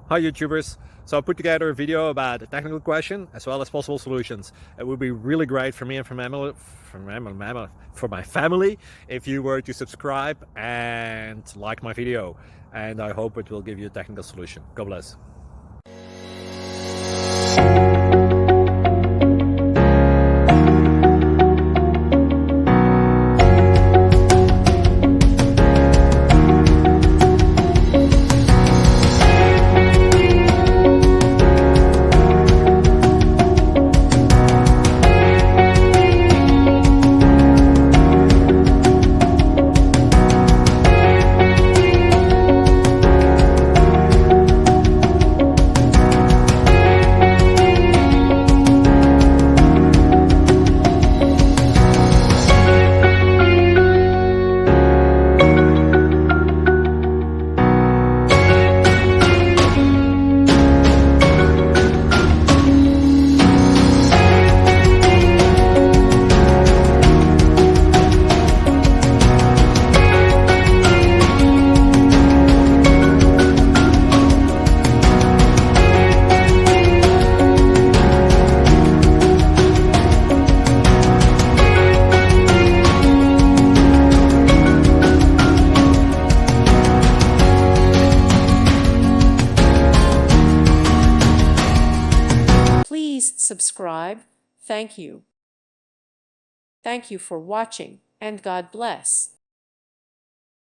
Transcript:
Hi YouTubers! So I put together a video about a technical question as well as possible solutions. It would be really great for me and for my family if you were to subscribe and like my video, and I hope it will give you a technical solution. God bless. Please subscribe. Thank you. Thank you for watching, and God bless.